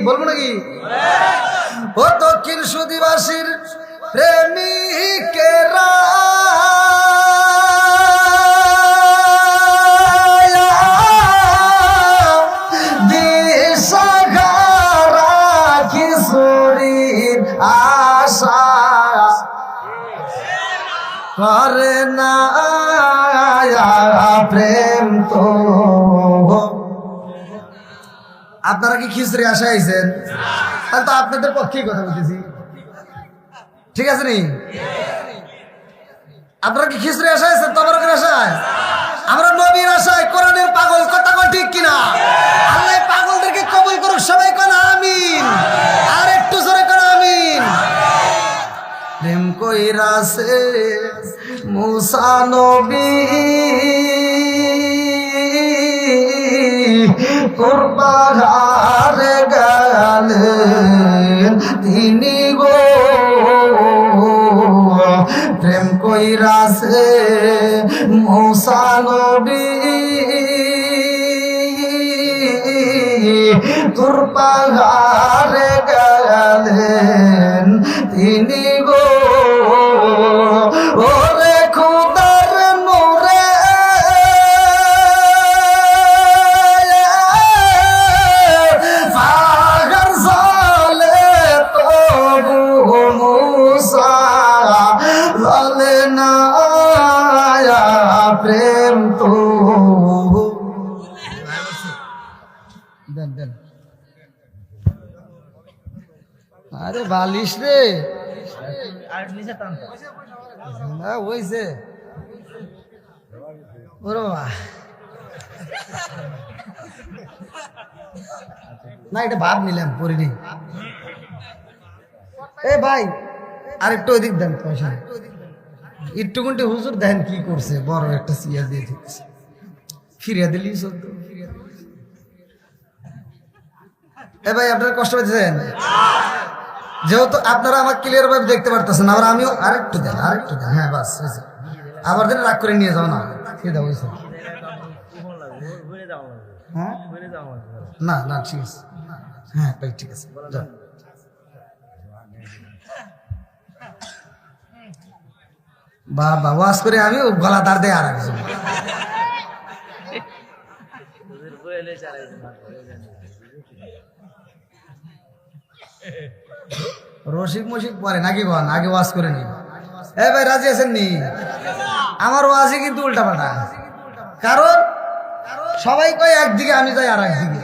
বলবো নাকি? ও দক্ষিণ সুদিবাসীর প্রেমিকেরা দিশাহারা কিশোরীর আশা করে না প্রেম তো। আপনারা কি খিচুড়ি আশা আইছেন? তাহলে তো আপনাদের পক্ষেই কথা বলতেছি, ঠিক আছে নি? আপনারা কি খিচুড়ি আশা আইছেন? তবরকের আশায়? আমরা নবীর আশায়, কোরআনের পাগল, কথা কন ঠিক কিনা? আল্লাহ পাগলদেরকে কবুল করুক, সবাই কোন আমিন। আর একটু জোরে কোন আমিন। প্রেম কইরাছে মুসা নবী তোর পাহাড়ে গেলেন তিনি গো। প্রেম কইরাছে মুসা নবী তোর পাহাড়ে গেলেন তিনি গো। ওরে খুদার নূরে পাহাড় জ্বলে তবু মুসা জ্বলে না প্রেম তো। দেন দেন, আরে বালিশ রে না হইছে। ওরে বাবা, না এটা ভাব নিলাম পরিনি। এ ভাই আরেকটু ওইদিক দেন পয়সা। একটু ঘন্টে হুজুর দেন কি করছে, বড় একটা চেয়ার দিয়ে দিচ্ছে, ফিরিয়ে দিলি সদ্য। এ ভাই আপনারা কষ্ট পাচ্ছেন? যেহেতু আপনারা আমার ক্লিয়ার ভাবে দেখতে পারতেছেন, আবার আমিও আরেকটু দেন, আরেকটু দেন। হ্যাঁ বাস হয়েছে। আবার দিন রাগ করে নিয়ে যাও না, খেয়ে দাও হয়েছে। হ্যাঁ না না ঠিক আছে, হ্যাঁ ভাই ঠিক আছে। বাবা ওয়াজ করে আমি গলা তার দেয় আর একজন। রসিক মসিক পরে নাকি বল, আগে ওয়াজ করে নি। এ ভাই রাজি আছেন নি? আমার ওয়াজই কিন্তু উল্টা পাল্টা, কারণ সবাই কয় একদিকে, আমি যাই আর একদিকে।